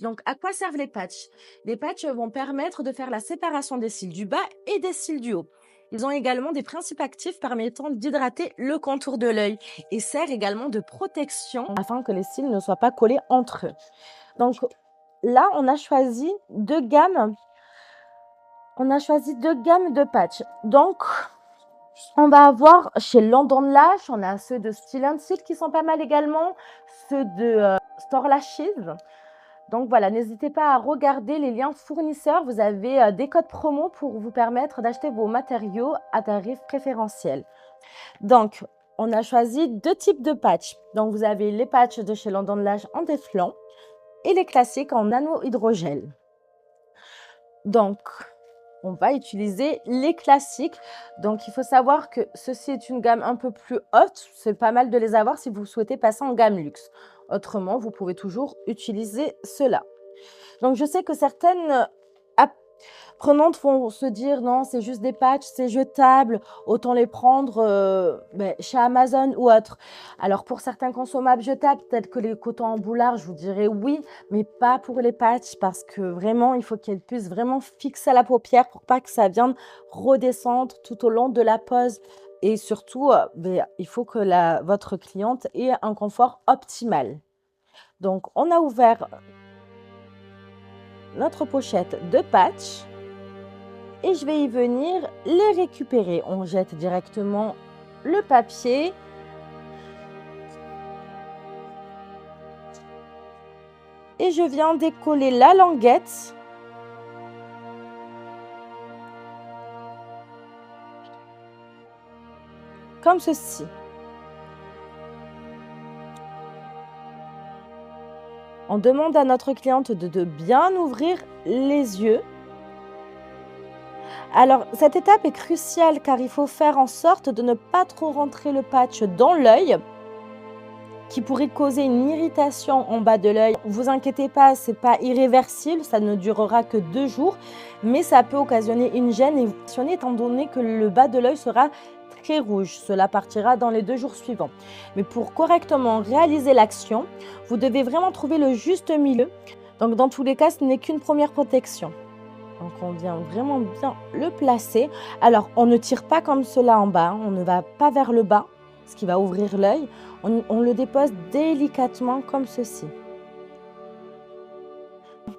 Donc, à quoi servent les patchs? Les patchs vont permettre de faire la séparation des cils du bas et des cils du haut. Ils ont également des principes actifs permettant d'hydrater le contour de l'œil et servent également de protection afin que les cils ne soient pas collés entre eux. Donc là, on a choisi deux gammes. On a choisi deux gammes de patchs. Donc, on va avoir chez London Lash, on a ceux de Style & Silk qui sont pas mal également, ceux de Store Lashes. Donc voilà, n'hésitez pas à regarder les liens fournisseurs. Vous avez des codes promo pour vous permettre d'acheter vos matériaux à tarif préférentiel. Donc, on a choisi deux types de patchs. Donc, vous avez les patchs de chez London Lash en téflon et les classiques en nano hydrogel. Donc, on va utiliser les classiques. Donc, il faut savoir que ceci est une gamme un peu plus haute. C'est pas mal de les avoir si vous souhaitez passer en gamme luxe. Autrement, vous pouvez toujours utiliser cela. Donc, je sais que certaines apprenantes vont se dire non, c'est juste des patchs, c'est jetable, autant les prendre chez Amazon ou autre. Alors, pour certains consommables jetables, tels que les cotons en boulard, je vous dirais oui, mais pas pour les patchs parce que vraiment, il faut qu'elles puissent vraiment fixer la paupière pour pas que ça vienne redescendre tout au long de la pose. Et surtout, il faut que votre cliente ait un confort optimal. Donc, on a ouvert notre pochette de patchs et je vais y venir les récupérer. On jette directement le papier et je viens décoller la languette comme ceci. On demande à notre cliente de bien ouvrir les yeux. Alors, cette étape est cruciale car il faut faire en sorte de ne pas trop rentrer le patch dans l'œil qui pourrait causer une irritation en bas de l'œil. Ne vous inquiétez pas, ce n'est pas irréversible, ça ne durera que 2 jours, mais ça peut occasionner une gêne étant donné que le bas de l'œil sera très rouge. Cela partira dans les 2 jours suivants. Mais pour correctement réaliser l'action, vous devez vraiment trouver le juste milieu. Donc dans tous les cas, ce n'est qu'une première protection. Donc on vient vraiment bien le placer. Alors on ne tire pas comme cela en bas, on ne va pas vers le bas, ce qui va ouvrir l'œil. On le dépose délicatement comme ceci.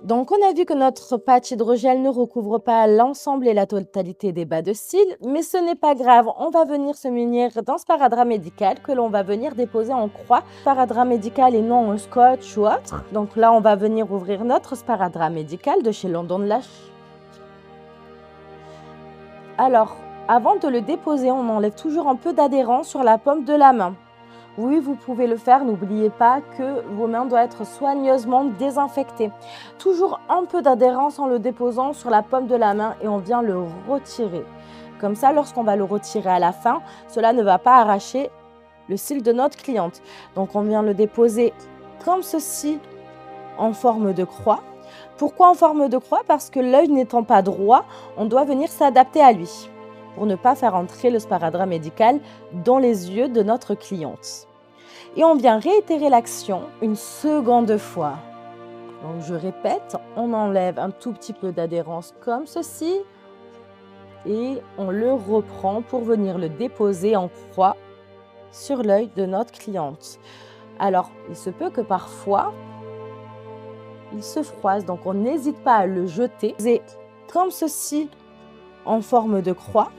Donc on a vu que notre patch hydrogel ne recouvre pas l'ensemble et la totalité des bas de cils, mais ce n'est pas grave, on va venir se munir d'un sparadrap médical que l'on va venir déposer en croix. Sparadrap médical et non un scotch ou autre. Donc là on va venir ouvrir notre sparadrap médical de chez London Lash. Alors, avant de le déposer, on enlève toujours un peu d'adhérence sur la paume de la main. Oui, vous pouvez le faire. N'oubliez pas que vos mains doivent être soigneusement désinfectées. Toujours un peu d'adhérence en le déposant sur la paume de la main et on vient le retirer. Comme ça, lorsqu'on va le retirer à la fin, cela ne va pas arracher le cil de notre cliente. Donc, on vient le déposer comme ceci en forme de croix. Pourquoi en forme de croix? Parce que l'œil n'étant pas droit, on doit venir s'adapter à lui pour ne pas faire entrer le sparadrap médical dans les yeux de notre cliente. Et on vient réitérer l'action une seconde fois. Donc je répète, on enlève un tout petit peu d'adhérence comme ceci et on le reprend pour venir le déposer en croix sur l'œil de notre cliente. Alors, il se peut que parfois, il se froisse, donc on n'hésite pas à le jeter. Et comme ceci, en forme de croix.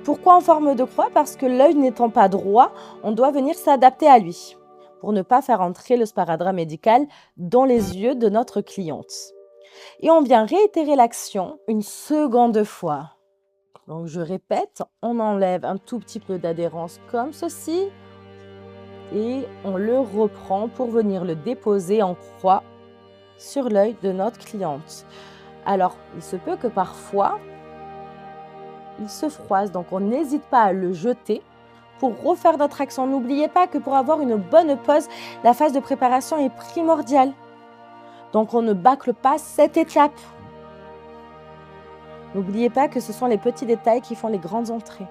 Pourquoi en forme de croix? Parce que l'œil n'étant pas droit, on doit venir s'adapter à lui pour ne pas faire entrer le sparadrap médical dans les yeux de notre cliente. Et on vient réitérer l'action une seconde fois. Donc je répète, on enlève un tout petit peu d'adhérence comme ceci et on le reprend pour venir le déposer en croix sur l'œil de notre cliente. Alors, il se peut que parfois, il se froisse, donc on n'hésite pas à le jeter pour refaire notre action. N'oubliez pas que pour avoir une bonne pose, la phase de préparation est primordiale. Donc on ne bâcle pas cette étape. N'oubliez pas que ce sont les petits détails qui font les grandes entrées.